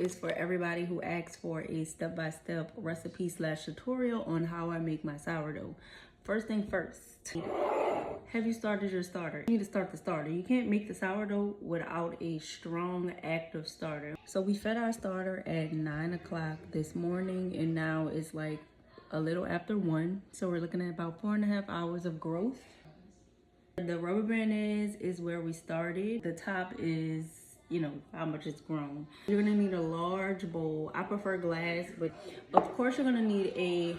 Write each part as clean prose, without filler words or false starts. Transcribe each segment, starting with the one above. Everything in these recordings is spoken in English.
is for everybody who asks for a step-by-step recipe / tutorial on how I make my sourdough. First thing first, have you started your starter? You need to start the starter. You can't make the sourdough without a strong, active starter. So we fed our starter at 9 o'clock this morning, and now it's like a little after 1. So we're looking at about 4.5 hours of growth. The rubber band is where we started. The top is, you know, how much it's grown. You're gonna need a large bowl. I prefer glass, but of course you're gonna need a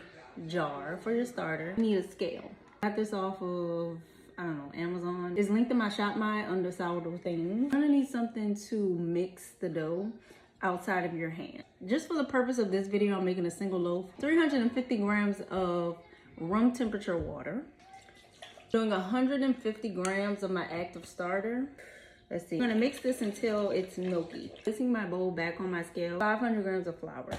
jar for your starter. You need a scale. I got this off of, I don't know, Amazon. It's linked in my Shop My under sourdough thing. You're gonna need something to mix the dough outside of your hand. Just for the purpose of this video, I'm making a single loaf. 350 grams of room temperature water. Doing 150 grams of my active starter. Let's see. I'm gonna mix this until it's milky. Placing my bowl back on my scale. 500 grams of flour.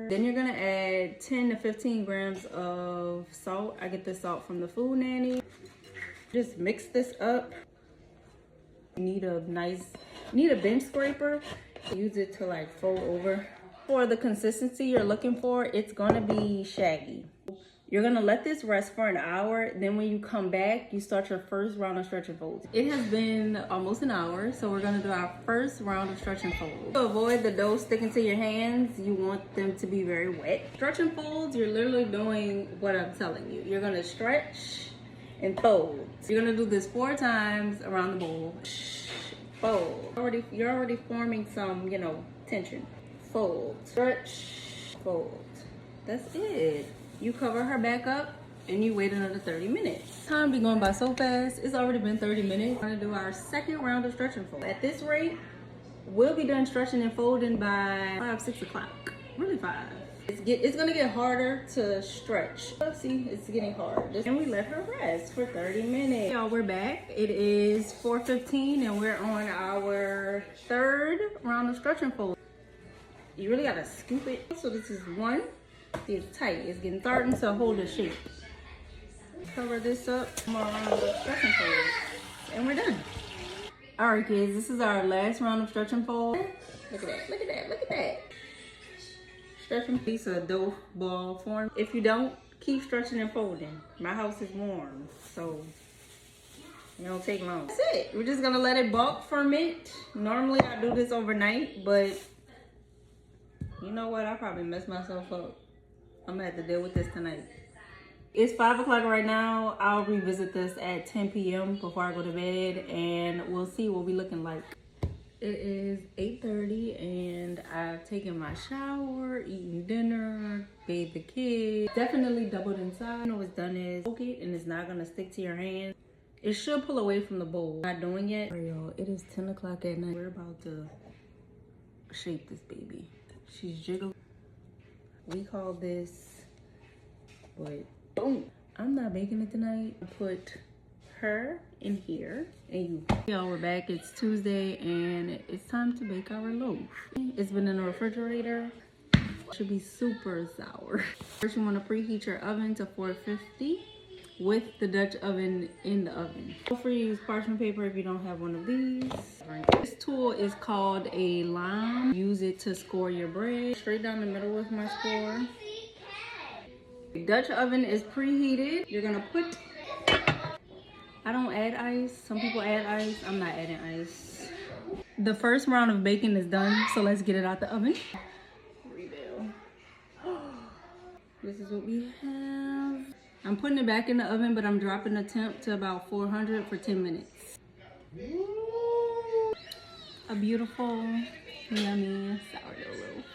Then you're gonna add 10 to 15 grams of salt. I get this salt from the Food Nanny. Just mix this up. You need a bench scraper. Use it to like fold over. For the consistency you're looking for, it's gonna be shaggy. You're gonna let this rest for an hour. Then when you come back, you start your first round of stretch and folds. It has been almost an hour, so we're gonna do our first round of stretch and folds. To avoid the dough sticking to your hands, you want them to be very wet. Stretch and folds, you're literally doing what I'm telling you. You're gonna stretch and fold. You're gonna do this 4 times around the bowl. Fold. You're already forming some, you know, tension. Fold, stretch, fold. That's it. You cover her back up and you wait another 30 minutes. Time be going by so fast. It's already been 30 minutes. We're gonna do our second round of stretch and fold. At this rate, we'll be done stretching and folding by 5, 6 o'clock. Really 5. It's gonna get harder to stretch. See, it's getting hard. And we let her rest for 30 minutes. Y'all, we're back. It is 4:15 and we're on our 3rd round of stretch and fold. You really gotta scoop it. So this is 1. See, it's tight. It's getting starting to hold the shape. Cover this up. More round of stretch and fold. And we're done. All right, kids. This is our last round of stretch and fold. Look at that. Look at that. Look at that. Stretch and piece of dough ball form. If you don't, keep stretching and folding. My house is warm, so it don't take long. That's it. We're just gonna let it bulk ferment. Normally I do this overnight, but you know what? I probably messed myself up. I'm gonna have to deal with this tonight. It's 5 o'clock right now. I'll revisit this at 10 p.m. before I go to bed, and we'll see what we're looking like. It is 8:30 and I've taken my shower, eaten dinner, bathed the kids. Definitely doubled inside. You know what's done is poke it and it's not gonna stick to your hand. It should pull away from the bowl. Not doing it. Alright, y'all, it is 10 o'clock at night. We're about to shape this baby. She's jiggling. We call this, but boom. I'm not baking it tonight. I put her in here and you. Y'all, we're back. It's Tuesday and it's time to bake our loaf. It's been in the refrigerator. It should be super sour. First, you want to preheat your oven to 450 with the Dutch oven in the oven. Feel free to use parchment paper if you don't have one of these. This tool is called a lime. Use it to score your bread. Straight down the middle with my score. The Dutch oven is preheated. You're gonna put, I don't add ice. Some people add ice. I'm not adding ice. The first round of baking is done, so let's get it out the oven. Reveal. This is what we have. I'm putting it back in the oven, but I'm dropping the temp to about 400 for 10 minutes. A beautiful, yummy sourdough loaf.